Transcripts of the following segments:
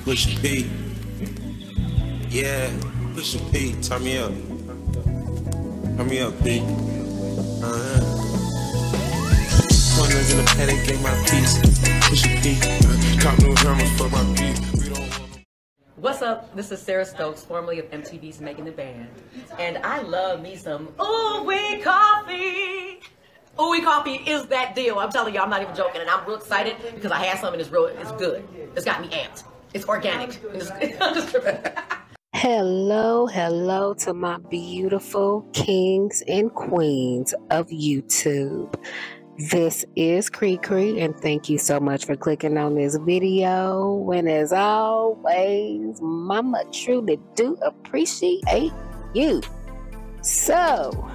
Push P. Yeah, push P. Turn me up. Turn me up, P. Corners in the paddock, get my piece. Push P. Cop no hammers for my piece. What's up? This is Sara Stokes, formerly of MTV's Making the Band. And I love me some ooh-wee coffee. Ooh-wee coffee is that deal. I'm telling you, I'm not even joking. And I'm real excited because I had some and it's good. It's got me amped. It's organic. I'm just tripping. Hello to my beautiful kings and queens of YouTube. This is Cree, and thank you so much for clicking on this video. And as always, mama truly do appreciate you. So,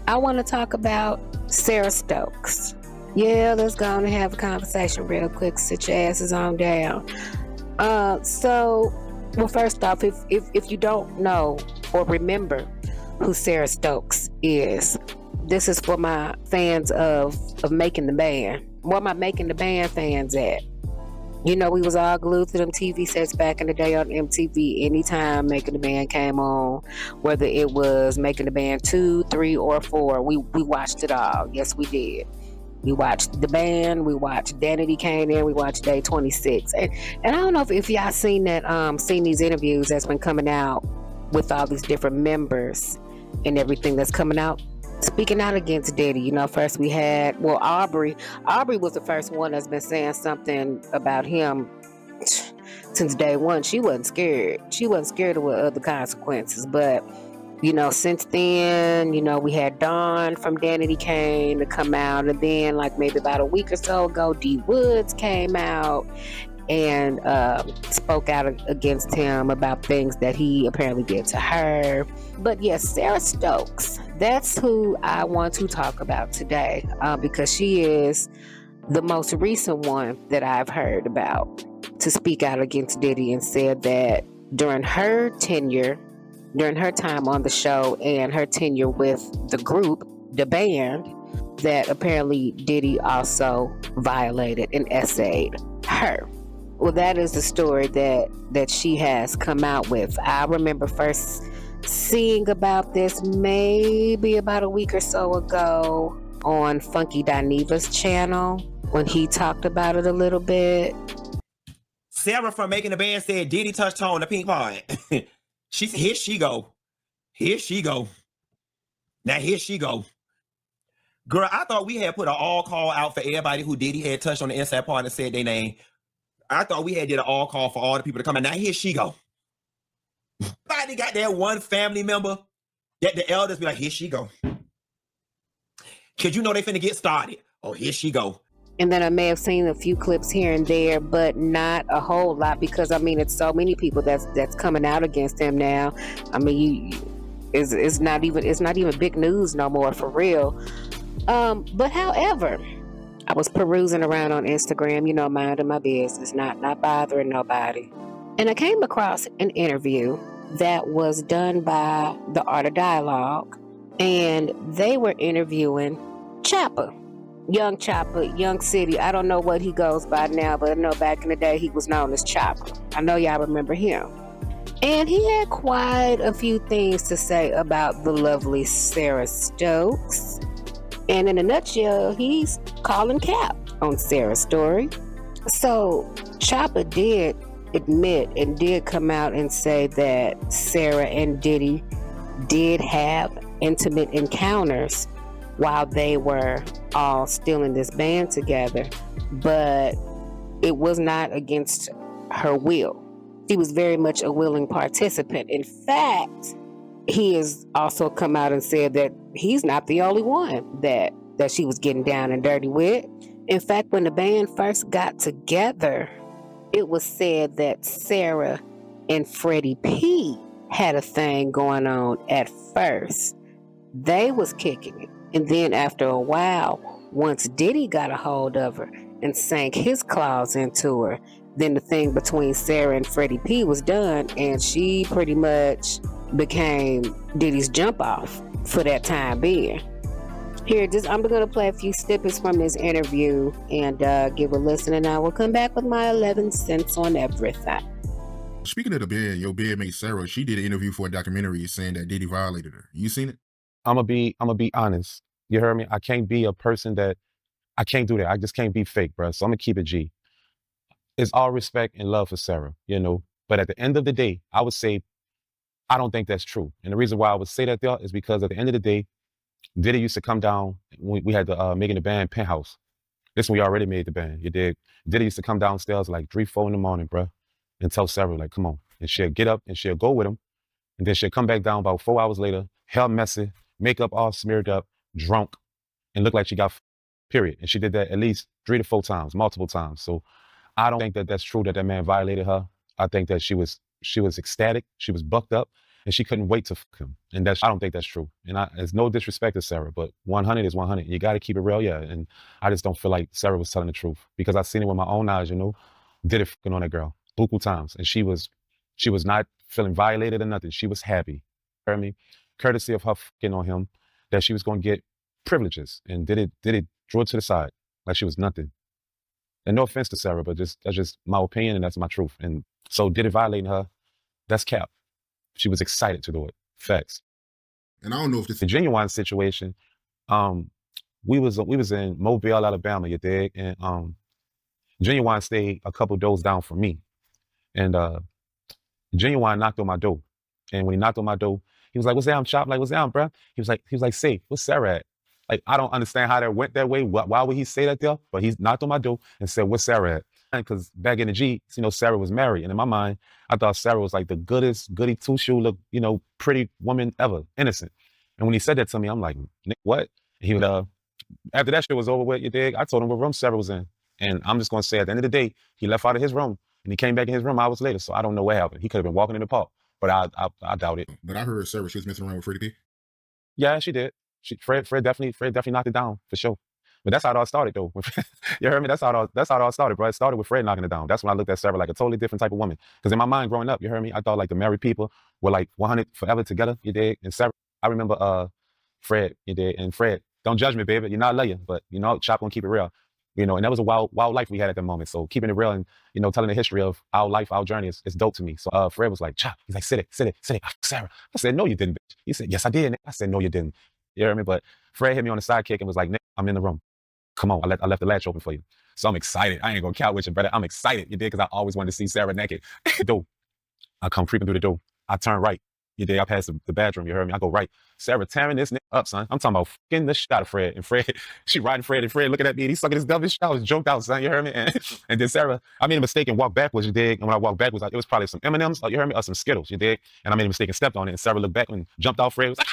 I want to talk about Sara Stokes. Yeah, let's go on and have a conversation real quick. Sit your asses on down. Well, first off, if you don't know or remember who Sara Stokes is, this is for my fans of Making the Band. Where my Making the Band fans at? You know, we was all glued to them TV sets back in the day on MTV. Anytime Making the Band came on, whether it was Making the Band 2, 3, or 4, we watched it all. Yes, we did. We watched the band, we watched Diddy Combs, we watched Day 26. And I don't know if y'all seen these interviews that's been coming out with all these different members and everything that's coming out, speaking out against Diddy. You know, first we had, Aubrey. Aubrey was the first one that's been saying something about him since day one. She wasn't scared. She wasn't scared of what other consequences, but you know, since then, you know, we had Dawn from Diddy Combs to come out, and then like maybe about a week or so ago, D Woods came out and spoke out against him about things that he apparently did to her. But yes, Sara Stokes, that's who I want to talk about today, because she is the most recent one that I've heard about to speak out against Diddy, and said that during her time on the show and her tenure with the group, the band, that apparently Diddy also violated and essayed her. Well, that is the story that she has come out with. I remember first seeing about this maybe about a week or so ago on Funky Dineva's channel when he talked about it a little bit. Sara from Making the Band said Diddy touched her on the pink part. She said, here she go. Now here she go. Girl, I thought we had put an all call out for everybody who Diddy had touched on the inside part and said their name. I thought we had did an all call for all the people to come in. Now here she go. Nobody got that one family member that the elders be like, here she go. Cause you know they finna get started. Oh, here she go. And then I may have seen a few clips here and there, but not a whole lot, because I mean, it's so many people that's coming out against him now. I mean, it's not even big news no more, for real. But however, I was perusing around on Instagram, you know, minding my business, not bothering nobody, and I came across an interview that was done by The Art of Dialogue, and they were interviewing Chopper. Young Chopper, Young City. I don't know what he goes by now, but I know back in the day he was known as Chopper. I know y'all remember him. And he had quite a few things to say about the lovely Sara Stokes. And in a nutshell, he's calling cap on Sara's story. So Chopper did admit and did come out and say that Sara and Diddy did have intimate encounters while they were all still in this band together, but it was not against her will. She was very much a willing participant. In fact, he has also come out and said that he's not the only one that she was getting down and dirty with. In fact, when the band first got together, it was said that Sara and Freddie P had a thing going on at first. They was kicking it. And then after a while, once Diddy got a hold of her and sank his claws into her, then the thing between Sara and Freddie P was done, and she pretty much became Diddy's Jumpoff for that time being. Here, I'm going to play a few snippets from this interview and give a listen, and I will come back with my 11 cents on everything. Speaking of the bed, your bedmate Sara, she did an interview for a documentary saying that Diddy violated her. You seen it? I'm gonna be honest. You heard me? I can't be a person that, I can't do that. I just can't be fake, bro. So I'm gonna keep it G. It's all respect and love for Sara, you know? But at the end of the day, I would say, I don't think that's true. And the reason why I would say that there is because at the end of the day, Diddy used to come down, we had the Making the Band penthouse. This when we already made the band, you dig? Diddy used to come downstairs like 3, 4 in the morning, bro, and tell Sara, like, come on. And she'll get up and she'll go with him. And then she'll come back down about 4 hours later, hair messy, makeup all smeared up, drunk, and look like she got period. And she did that at least 3 to 4 times, multiple times. So I don't think that that's true that that man violated her. I think that she was ecstatic, she was bucked up, and she couldn't wait to fuck him. And I don't think that's true. And there's no disrespect to Sara, but 100 is 100. You got to keep it real, yeah. And I just don't feel like Sara was telling the truth because I've seen it with my own eyes, you know. Did it fucking on that girl, buku times, and she was not feeling violated or nothing. She was happy. You hear me? Courtesy of her fucking on him, that she was gonna get privileges, and did it drew it to the side like she was nothing. And no offense to Sara, but that's just my opinion and that's my truth. And so did it violate her? That's cap. She was excited to do it. Facts. And I don't know if this The Genuine situation, we was in Mobile, Alabama, you dig? And Genuine stayed a couple doors down from me. And Genuine knocked on my door. And when he knocked on my door, he was like, "What's down, Chop?" Like, "What's down, bro?" He was like, "Say, what's Sara at?" Like, I don't understand how that went that way. Why would he say that there? But he knocked on my door and said, "What's Sara at?" Because back in the G, you know, Sara was married. And in my mind, I thought Sara was like the goodest, goody two-shoe, look, you know, pretty woman ever, innocent. And when he said that to me, I'm like, "What?" And he would, after that shit was over with, you dig, I told him what room Sara was in. And I'm just going to say at the end of the day, he left out of his room and he came back in his room hours later. So I don't know what happened. He could have been walking in the park, but I doubt it. But I heard Sara, she was messing around with Freddie P. Yeah, she did. Fred definitely knocked it down for sure. But that's how it all started though. You heard me? That's how it all started, bro. It started with Fred knocking it down. That's when I looked at Sara like a totally different type of woman. Because in my mind growing up, you heard me? I thought like the married people were like 100 forever together, you dig? And Sara, I remember Fred, you dig? And Fred, don't judge me, baby. You're not love you, but you know, Chop gonna keep it real. You know, and that was a wild life we had at that moment. So keeping it real and, you know, telling the history of our life, our journey is dope to me. So Fred was like, "Chop," he's like, sit it. Sara. I said, "No, you didn't, bitch." He said, "Yes, I did." I said, "No, you didn't." You hear me? But Fred hit me on the sidekick and was like, "Nick, I'm in the room. Come on, I left the latch open for you." So I'm excited. I ain't gonna count with you, brother. I'm excited. You did, because I always wanted to see Sara naked. Door. I come creeping through the door. I turn right. You did. I pass the bathroom. You heard me? I go right. Sara tearing this nigga up, son. I'm talking about fucking the shit out of Fred. And Fred, she riding Fred, and Fred looking at me, and he's sucking his dumb shit. I was joked out, son. You heard me? And then Sara, I made a mistake and walked backwards, you dig? And when I walked backwards, it was probably some M&Ms, you heard me? Or some Skittles, you dig? And I made a mistake and stepped on it. And Sara looked back and jumped off Fred. Was like,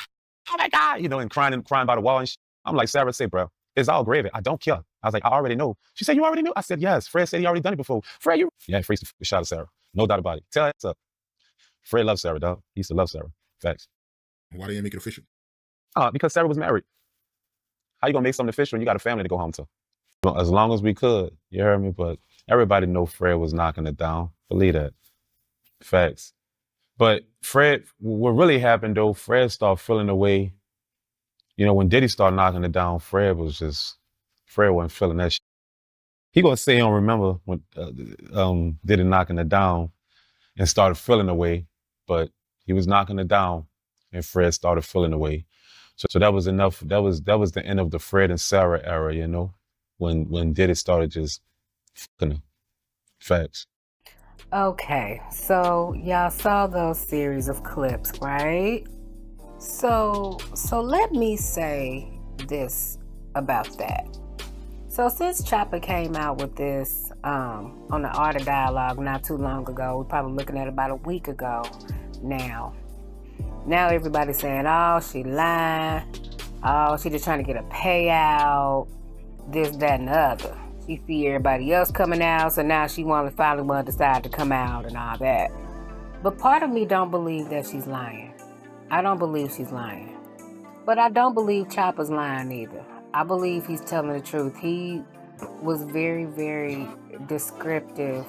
"Oh my God," you know, and crying by the wall and shit. I'm like, "Sara, say, bro, it's all gravy. I don't care." I was like, "I already know." She said, "You already knew?" I said, "Yes." Fred said he already done it before. Fred, you? Yeah, Fred used to shot at Sara. No doubt about it. Tell her what's up. Fred loves Sara, dog. He used to love Sara. Facts. Why didn't you make it official? Because Sara was married. How you gonna make something official when you got a family to go home to? As long as we could, you heard me? But everybody know Fred was knocking it down. Believe that. Facts. But Fred, what really happened though, Fred started feeling the way, you know, when Diddy started knocking it down, Fred wasn't feeling that shit. He gonna say he don't remember when Diddy knocking it down and started feeling the way, but he was knocking it down and Fred started feeling the way. So that was enough. That was the end of the Fred and Sara era, you know, when Diddy started just fucking her. Facts. Okay, so y'all saw those series of clips, right? So let me say this about that. So since Chopper came out with this on the Art of Dialogue not too long ago, we're probably looking at about a week ago now. Now everybody's saying, "Oh, she lying. Oh, she just trying to get a payout. This, that, and the other. She see everybody else coming out, so now she finally want to decide to come out and all that." But part of me don't believe that she's lying. I don't believe she's lying. But I don't believe Chopper's lying either. I believe he's telling the truth. He was very, very descriptive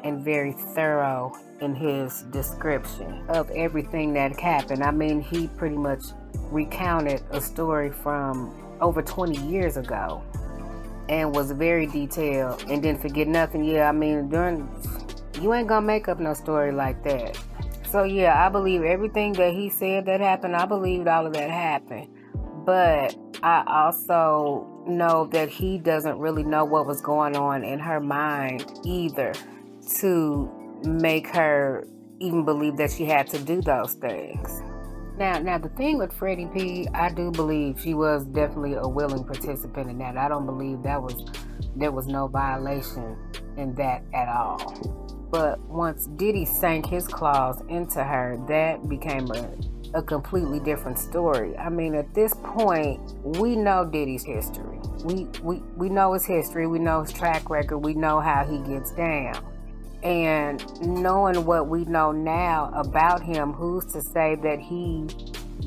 and very thorough in his description of everything that happened. I mean, he pretty much recounted a story from over 20 years ago and was very detailed and didn't forget nothing. Yeah, I mean, you ain't gonna make up no story like that. So yeah, I believe everything that he said that happened. I believed all of that happened. But I also know that he doesn't really know what was going on in her mind either to make her even believe that she had to do those things. Now the thing with Freddie P, I do believe she was definitely a willing participant in that. I don't believe there was no violation in that at all. But once Diddy sank his claws into her, that became a completely different story. I mean, at this point, we know Diddy's history. We know his history. We know his track record. We know how he gets down. And knowing what we know now about him, who's to say that he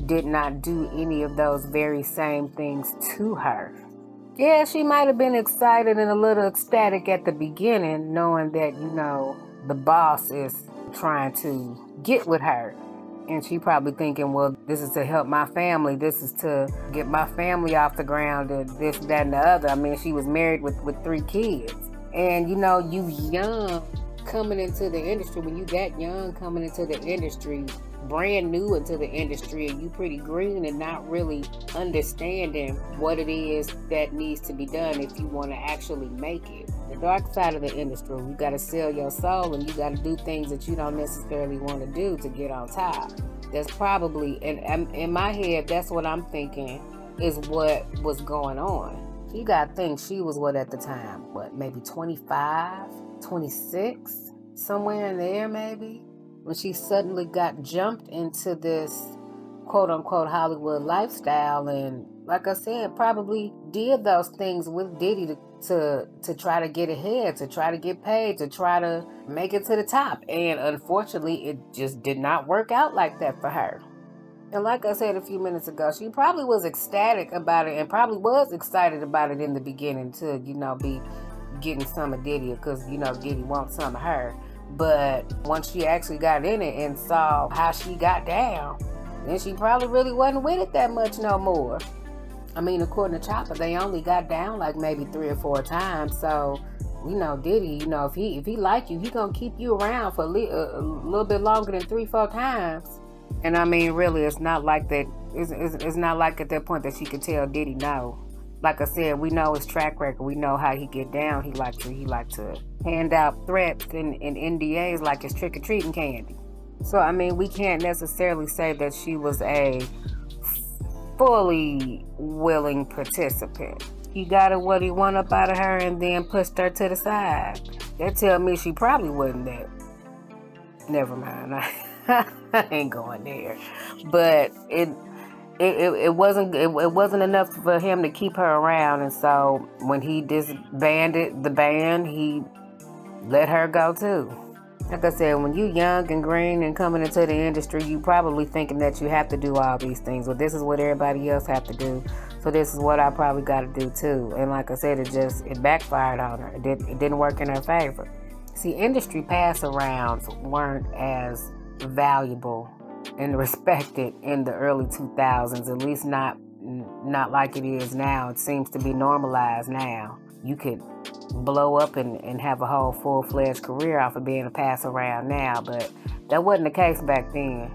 did not do any of those very same things to her? Yeah, she might have been excited and a little ecstatic at the beginning, knowing that, the boss is trying to get with her. And she probably thinking, well, this is to help my family. This is to get my family off the ground and this, that, and the other. I mean, she was married with 3 kids. And, you young coming into the industry, when you that young coming into the industry, brand new into the industry, and you pretty green and not really understanding what it is that needs to be done if you want to actually make it. The dark side of the industry, you got to sell your soul and you got to do things that you don't necessarily want to do to get on top. That's probably, and in my head, that's what I'm thinking is what was going on. You got to think she was what at the time? Maybe 25, 26, somewhere in there maybe? When she suddenly got jumped into this quote-unquote Hollywood lifestyle and, like I said, probably did those things with Diddy to try to get ahead, to try to get paid, to try to make it to the top. And unfortunately, it just did not work out like that for her. And like I said a few minutes ago, she probably was ecstatic about it and probably was excited about it in the beginning to, be getting some of Diddy because, Diddy wants some of her. But once she actually got in it and saw how she got down, then she probably really wasn't with it that much no more. I mean, according to Chopper, they only got down like maybe 3 or 4 times. So, Diddy, if he like you, he gonna keep you around for a little bit longer than 3, 4 times. And I mean, really, it's not like that. It's not like at that point that she could tell Diddy no. Like I said, we know his track record. We know how he get down. He like to hand out threats and NDAs like it's trick-or-treating candy. So, I mean, we can't necessarily say that she was a fully willing participant. He got her what he wanted up out of her and then pushed her to the side. That tell me she probably wasn't that. Never mind. I ain't going there. But it wasn't enough for him to keep her around, and so when he disbanded the band, he let her go too. Like I said, when you young and green and coming into the industry, you probably thinking that you have to do all these things. Well, this is what everybody else have to do, so this is what I probably got to do too. And like I said, it backfired on her. It didn't work in her favor. See, industry pass-arounds weren't as valuable and respected in the early 2000s, at least not like it is now. It seems to be normalized now. You could blow up and have a whole full-fledged career off of being a pass-around now, but that wasn't the case back then.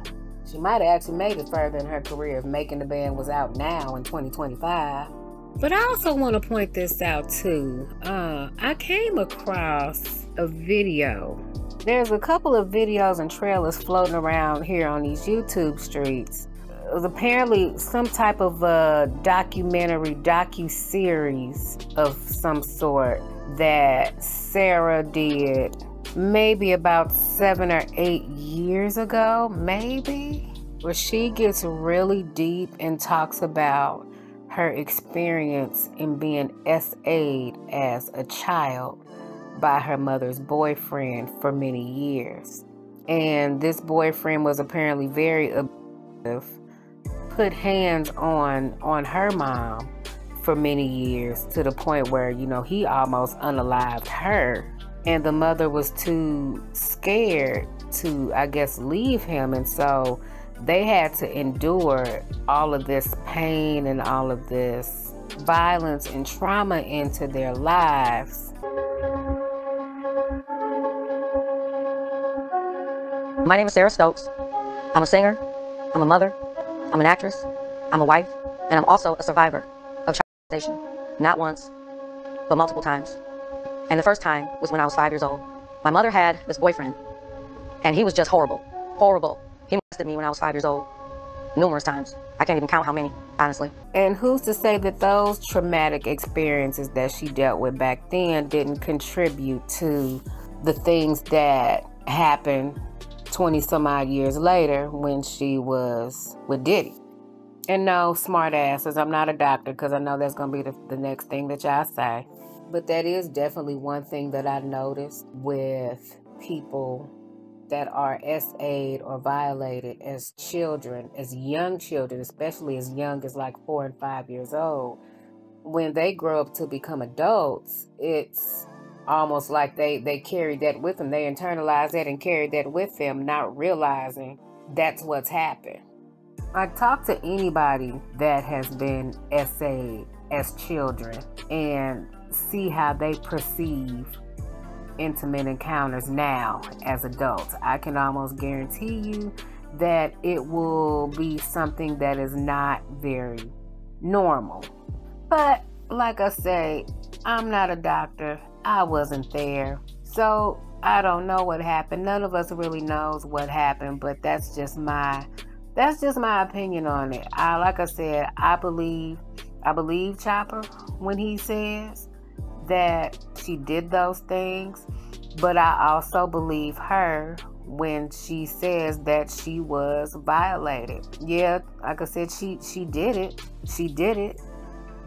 She might have actually made it further in her career if Making the Band was out now in 2025. But I also want to point this out too. I came across a video. There's a couple of videos and trailers floating around here on these YouTube streets. It was apparently some type of docu-series of some sort that Sara did maybe about 7 or 8 years ago, maybe, where she gets really deep and talks about her experience in being SA'd as a child by her mother's boyfriend for many years. And this boyfriend was apparently very abusive, put hands on her mom for many years, to the point where, he almost unalived her. And the mother was too scared to, I guess, leave him. And so they had to endure all of this pain and all of this violence and trauma into their lives. My name is Sara Stokes. I'm a singer, I'm a mother, I'm an actress, I'm a wife, and I'm also a survivor of child molestation. Not once, but multiple times. And the first time was when I was 5 years old. My mother had this boyfriend, and he was just horrible. Horrible. He molested me when I was 5 years old. Numerous times. I can't even count how many, honestly. And who's to say that those traumatic experiences that she dealt with back then didn't contribute to the things that happened 20 some odd years later when she was with Diddy? And no, smart asses, I'm not a doctor, because I know that's going to be the next thing that y'all say. But that is definitely one thing that I noticed with people that are SA'd or violated as children, as young children, especially as young as like 4 and 5 years old. When they grow up to become adults, it's almost like they carry that with them. They internalize that and carry that with them, not realizing that's what's happened. I talk to anybody that has been SA'd as children and see how they perceive intimate encounters now as adults. I can almost guarantee you that it will be something that is not very normal. But like I say, I'm not a doctor. I wasn't there. So I don't know what happened. None of us really knows what happened, but that's just my opinion on it. Like I said, I believe Chopper when he says that she did those things, but I also believe her when she says that she was violated. Yeah, like I said, she did it,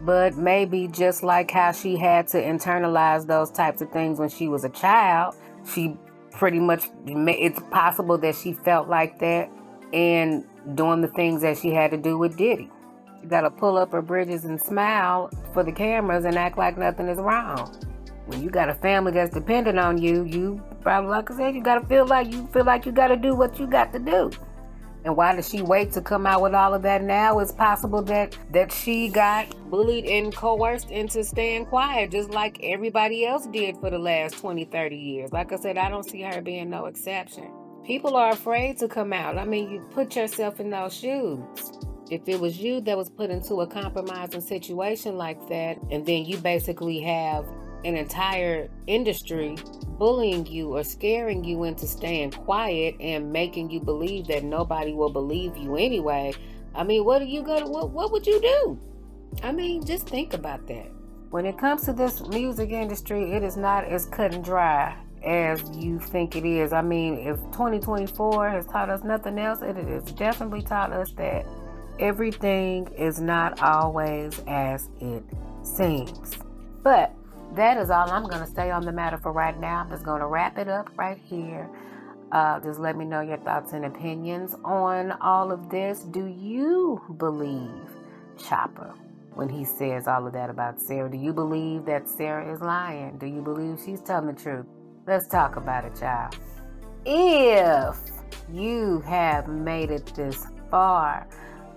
but maybe just like how she had to internalize those types of things when she was a child, she pretty much, it's possible that she felt like that and doing the things that she had to do with Diddy. You gotta pull up her bridges and smile for the cameras and act like nothing is wrong. When you got a family that's dependent on you, you probably, like I said, you gotta feel like you gotta do what you got to do. And why did she wait to come out with all of that now? It's possible that she got bullied and coerced into staying quiet, just like everybody else did for the last 20, 30 years. Like I said, I don't see her being no exception. People are afraid to come out. I mean, you put yourself in those shoes. If it was you that was put into a compromising situation like that, and then you basically have an entire industry bullying you or scaring you into staying quiet and making you believe that nobody will believe you anyway, I mean, what would you do? I mean, just think about that. When it comes to this music industry, it is not as cut and dry as you think it is. I mean, if 2024 has taught us nothing else, it has definitely taught us that everything is not always as it seems. But that is all I'm going to say on the matter for right now. I'm just going to wrap it up right here. Just let me know your thoughts and opinions on all of this. Do you believe Chopper when he says all of that about Sarah? Do you believe that Sarah is lying? Do you believe she's telling the truth? Let's talk about it, y'all. If you have made it this far,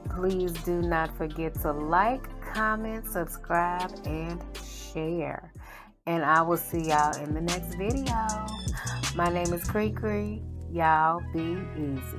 please do not forget to like, comment, subscribe, and share. And I will see y'all in the next video. My name is Cree Cree. Y'all be easy.